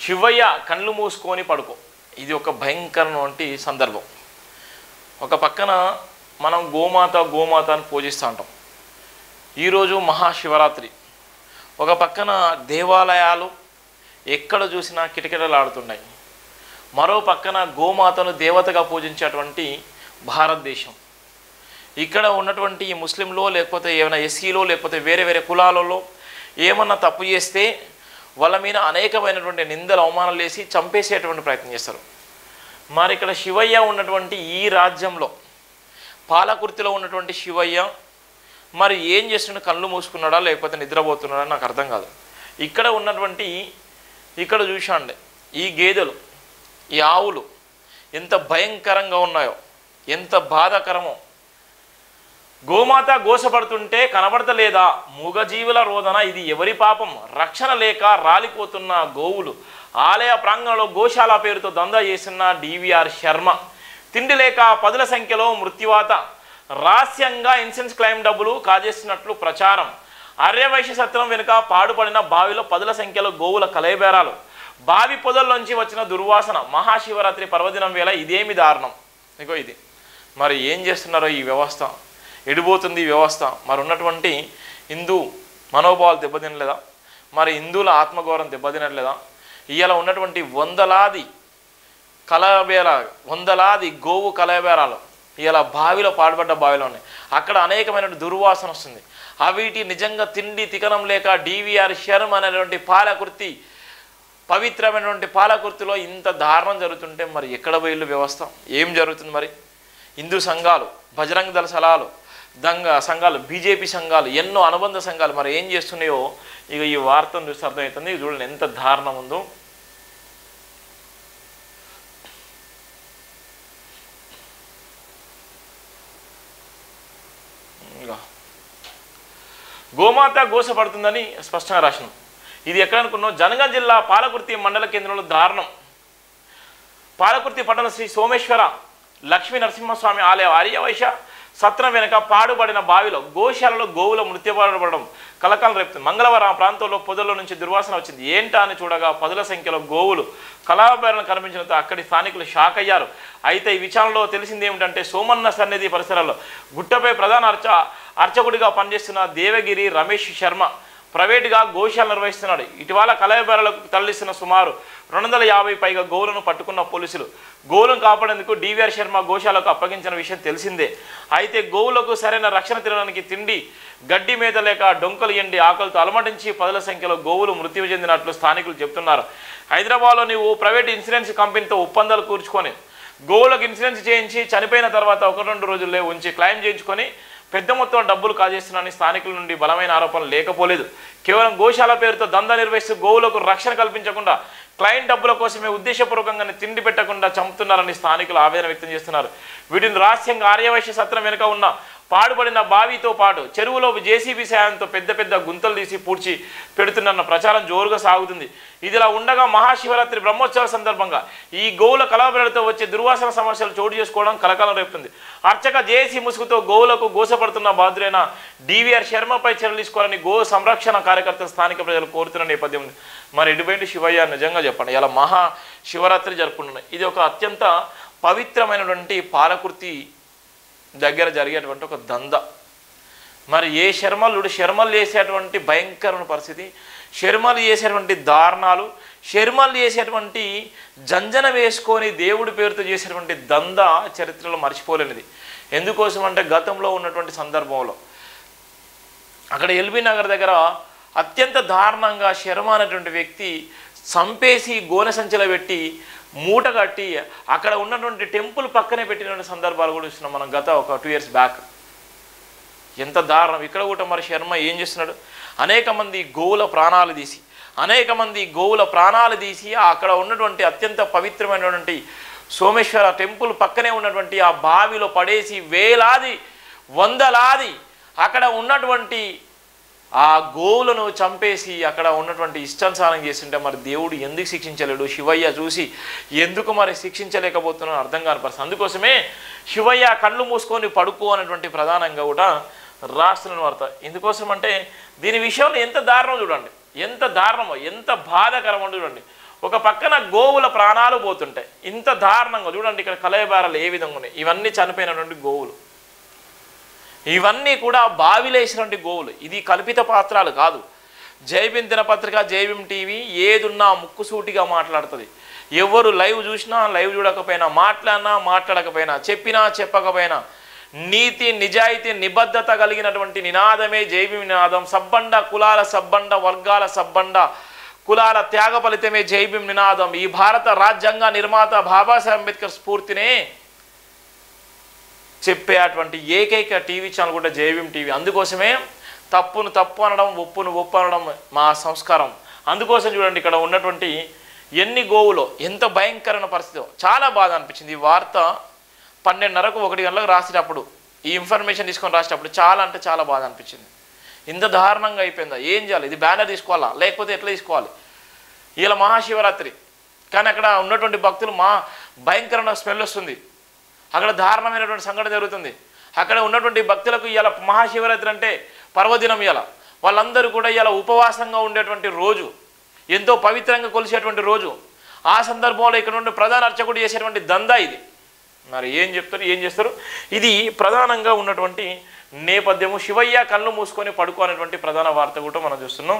శివయ్య కళ్ళు మూసుకొని పడుకో. ఇది ఒక భయంకరమైన సందర్భం. ఒక పక్కన మనం గోమాత గోమాత అని పూజిస్తూ ఉంటాం. ఈరోజు మహాశివరాత్రి. ఒక పక్కన దేవాలయాలు ఎక్కడ చూసినా కిటకిటలాడుతున్నాయి. మరో పక్కన గోమాతను దేవతగా పూజించేటువంటి భారతదేశం. ఇక్కడ ఉన్నటువంటి ముస్లింలో లేకపోతే ఏమైనా ఎస్సీలో లేకపోతే వేరే వేరే కులాలలో ఏమన్నా తప్పు చేస్తే వాళ్ళ మీద అనేకమైనటువంటి నిందలు అవమానాలు వేసి చంపేసేటువంటి ప్రయత్నం చేస్తారు. మరి ఇక్కడ శివయ్య ఉన్నటువంటి ఈ రాజ్యంలో పాలకుర్తిలో ఉన్నటువంటి శివయ్య మరి ఏం చేస్తున్నాడు? కళ్ళు మూసుకున్నాడా లేకపోతే నిద్రపోతున్నాడా నాకు అర్థం కాదు. ఇక్కడ ఉన్నటువంటి ఇక్కడ చూశాండి ఈ గేదెలు ఈ ఆవులు ఎంత భయంకరంగా ఉన్నాయో, ఎంత బాధాకరమో. గోమాత గోసపడుతుంటే కనబడతలేదా మూగజీవుల రోదన, ఇది ఎవరి పాపం? రక్షణ లేక రాలిపోతున్న గోవులు. ఆలయ ప్రాంగణంలో గోశాల పేరుతో దందా చేసిన డివిఆర్ శర్మ. తిండి లేక పదుల సంఖ్యలో మృత్యువాత. రహస్యంగా ఇన్సూరెన్స్ క్లెయిమ్ డబ్బులు కాజేస్తున్నట్లు ప్రచారం. ఆర్యవైశ్య సత్రం వెనుక పాడుపడిన బావిలో పదుల సంఖ్యలో గోవుల కలయబేరాలు. బావి పొదల్లోంచి వచ్చిన దుర్వాసన. మహాశివరాత్రి పర్వదినం వేళ ఇదేమి దారుణం. ఇగో ఇది మరి ఏం చేస్తున్నారో ఈ వ్యవస్థ, ఎడిపోతుంది ఈ వ్యవస్థ. మరి ఉన్నటువంటి హిందూ మనోభావాలు దెబ్బతినలేదా? మరి హిందువుల ఆత్మగౌరవం దెబ్బతినట్లేదా? ఇవాళ ఉన్నటువంటి వందలాది గోవు కలయబేరాలు ఇలా బావిలో పాడుపడ్డ బావిలో ఉన్నాయి. అక్కడ అనేకమైన దుర్వాసన వస్తుంది. అవిటి నిజంగా తిండి తికనం లేక డివిఆర్ శర్మ అనేటువంటి పాలకుర్తి, పవిత్రమైనటువంటి పాలకుర్తిలో ఇంత దారుణం జరుగుతుంటే మరి ఎక్కడ పోయిల్లు వ్యవస్థ? ఏం జరుగుతుంది? మరి హిందూ సంఘాలు, బజరంగ దళ సంఘాలు, బీజేపీ సంఘాలు, ఎన్నో అనుబంధ సంఘాలు మరి ఏం చేస్తున్నాయో ఇక ఈ వార్తను చూస్తే అర్థమవుతుంది. చూడండి ఎంత దారుణం ఉందో. గోమాత గోసపడుతుందని స్పష్టంగా రాసినాం. ఇది ఎక్కడ అనుకున్నాం? జనగాం జిల్లా పాలకుర్తి మండల కేంద్రంలో దారుణం. పాలకుర్తి పట్టణ శ్రీ సోమేశ్వర లక్ష్మీ నరసింహస్వామి ఆలయ ఆర్యవైశ్య సత్రం వెనుక పాడుబడిన బావిలో గోశాలలో గోవుల మృత్యుపడడం కలకాలం రేపుతుంది. మంగళవారం ఆ ప్రాంతంలో పొదల్లో నుంచి దుర్వాసన వచ్చింది. ఏంటా అని చూడగా పదుల సంఖ్యలో గోవులు కళాభరణ కనిపించడంతో అక్కడి స్థానికులు షాక్ అయ్యారు. అయితే ఈ విచారణలో తెలిసింది ఏమిటంటే సోమన్న సన్నిధి పరిసరాల్లో గుట్టపై ప్రధాన అర్చకుడిగా పనిచేస్తున్న దేవగిరి రమేష్ శర్మ ప్రైవేటుగా గోశాల నిర్వహిస్తున్నాడు. ఇటీవల కళాభరణలకు తరలిస్తున్న సుమారు 250 పైగా గోవులను పట్టుకున్న పోలీసులు గోవులను కాపాడేందుకు డివిఆర్ శర్మ గోశాలకు అప్పగించిన విషయం తెలిసిందే. అయితే గోవులకు సరైన రక్షణ తినడానికి తిండి గడ్డి మేత లేక డొంకలు ఎండి ఆకలితో అలమటించి పదుల సంఖ్యలో గోవులు మృత్యు చెందినట్లు స్థానికులు చెబుతున్నారు. హైదరాబాద్లోని ఓ ప్రైవేట్ ఇన్సూరెన్స్ కంపెనీతో ఒప్పందాలు కూర్చుకొని గోవులకు ఇన్సూరెన్స్ చేయించి చనిపోయిన తర్వాత 1-2 రోజుల్లో ఉంచి క్లెయిమ్ చేయించుకొని పెద్ద మొత్తం డబ్బులు కాజేస్తున్నారని స్థానికుల నుండి బలమైన ఆరోపణలు లేకపోలేదు. కేవలం గోశాల పేరుతో దందా నిర్వహిస్తూ గోవులకు రక్షణ కల్పించకుండా క్లయింట్ డబ్బుల కోసమే ఉద్దేశపూర్వకంగానే తిండి పెట్టకుండా చంపుతున్నారని స్థానికులు ఆవేదన వ్యక్తం చేస్తున్నారు. వీటిని రహస్యంగా ఆర్యవైశ్య సత్రం వెనుక ఉన్న పాడుబడిన బావితో పాటు చెరువులో జేసీబీ సాయంతో పెద్ద పెద్ద గుంతలు తీసి పూడ్చి పెడుతున్న ప్రచారం జోరుగా సాగుతుంది. ఇదిలా ఉండగా మహాశివరాత్రి బ్రహ్మోత్సవ సందర్భంగా ఈ గోవుల కలబరలతో వచ్చే దుర్వాసన సమస్యలు చోటు చేసుకోవడం కలకాలం రేపుతుంది. అర్చక జేసీ ముసుగుతో గోవులకు గోసపడుతున్న బాధ్యులైన డివిఆర్ శర్మపై చర్యలు తీసుకోవాలని గో సంరక్షణ కార్యకర్తలు స్థానిక ప్రజలు కోరుతున్న నేపథ్యం ఉంది. మరి ఎటువంటి శివయ్య నిజంగా చెప్పండి, ఇలా మహాశివరాత్రి జరుపుకుంటున్నాయి. ఇది ఒక అత్యంత పవిత్రమైనటువంటి పాలకుర్తి దగ్గర జరిగేటువంటి ఒక దంద. మరి ఏ శర్మలు చేసేటువంటి భయంకరమైన పరిస్థితి, శర్మలు చేసేటువంటి దారుణాలు, శర్మలు చేసేటువంటి జంజన వేసుకొని దేవుడి పేరుతో చేసేటువంటి దంద చరిత్రలో మర్చిపోలేనిది. ఎందుకోసం అంటే గతంలో ఉన్నటువంటి సందర్భంలో అక్కడ ఎల్బీ నగర్ దగ్గర అత్యంత దారుణంగా శర్మ అనేటువంటి వ్యక్తి చంపేసి గోనె సంచిలో పెట్టి మూట కట్టి అక్కడ ఉన్నటువంటి టెంపుల్ పక్కనే పెట్టిన సందర్భాలు కూడా చూస్తున్నాం మనం గత ఒక 2 years బ్యాక్. ఎంత దారుణం. ఇక్కడ కూడా మరి శర్మ ఏం చేస్తున్నాడు? అనేక మంది గోవుల ప్రాణాలు తీసి అక్కడ ఉన్నటువంటి అత్యంత పవిత్రమైనటువంటి సోమేశ్వర టెంపుల్ పక్కనే ఉన్నటువంటి ఆ బావిలో పడేసి వందలాది అక్కడ ఉన్నటువంటి ఆ గోవులను చంపేసి అక్కడ ఉన్నటువంటి ఇష్టానుసారం చేస్తుంటే మరి దేవుడు ఎందుకు శిక్షించలేడు? శివయ్య చూసి ఎందుకు మరి శిక్షించలేకపోతున్నాను అర్థం కాని పరిస్థితి. అందుకోసమే శివయ్య కళ్ళు మూసుకొని పడుకో అనేటువంటి ప్రధానంగా కూడా రాస్తున్న వార్త. ఎందుకోసం అంటే దీని విషయంలో ఎంత దారుణం చూడండి, ఎంత దారుణమో, ఎంత బాధాకరమో చూడండి. ఒక పక్కన గోవుల ప్రాణాలు పోతుంటాయి. ఇంత దారుణంగా చూడండి, ఇక్కడ కలయబారాలు ఏ విధంగా ఉన్నాయి. ఇవన్నీ చనిపోయినటువంటి గోవులు, ఇవన్నీ కూడా బావిలేసినటువంటి గోవులు. ఇది కల్పిత పాత్రాలు కాదు. జైభీం దినపత్రిక, జైభీం టీవీ ఏదున్నా ముక్కుసూటిగా మాట్లాడుతుంది. ఎవరు లైవ్ చూసినా, లైవ్ చూడకపోయినా, మాట్లాడినా మాట్లాడకపోయినా, చెప్పినా చెప్పకపోయినా నీతి నిజాయితీ నిబద్ధత కలిగినటువంటి నినాదమే జైభీం నినాదం. సబ్బండ కులాల సబ్బండ వర్గాల సబ్బండ కులాల త్యాగ ఫలితమే జైభీం నినాదం. ఈ భారత రాజ్యాంగ నిర్మాత బాబాసాహెబ్ అంబేద్కర్ స్ఫూర్తినే చెప్పేటువంటి ఏకైక టీవీ ఛానల్ కూడా జైభీం టీవీ. అందుకోసమే తప్పును తప్పు అనడం, ఒప్పును ఒప్పు అనడం మా సంస్కారం. అందుకోసం చూడండి, ఇక్కడ ఉన్నటువంటి ఎన్ని గోవులో ఎంత భయంకరమైన పరిస్థితి. చాలా బాధ అనిపించింది. ఈ వార్త 12:30కు 1 గంటలకు రాసేటప్పుడు, ఈ ఇన్ఫర్మేషన్ తీసుకొని రాసేటప్పుడు చాలా అంటే చాలా బాధ అనిపించింది. ఇంత దారుణంగా అయిపోయిందా? ఏం చేయాలి? ఇది బ్యానర్ తీసుకోవాలా లేకపోతే ఎట్లా తీసుకోవాలి? ఇలా మహాశివరాత్రి, కానీ అక్కడ ఉన్నటువంటి భక్తులు భయంకరమైన స్మెల్ వస్తుంది. అక్కడ దారుణమైనటువంటి సంఘటన జరుగుతుంది. అక్కడ ఉన్నటువంటి భక్తులకు ఇలా మహాశివరాత్రి అంటే పర్వదినం. ఇలా వాళ్ళందరూ కూడా ఇలా ఉపవాసంగా ఉండేటువంటి రోజు, ఎంతో పవిత్రంగా కొలిసేటువంటి రోజు. ఆ సందర్భంలో ఇక్కడ నుండి ప్రధాన అర్చకుడు చేసేటువంటి దందా ఇది. మరి ఏం చెప్తారు, ఏం చేస్తారు? ఇది ప్రధానంగా ఉన్నటువంటి నేపథ్యము. శివయ్య కళ్ళు మూసుకొని పడుకోనేటువంటి ప్రధాన వార్త కూడా మనం చూస్తున్నాం.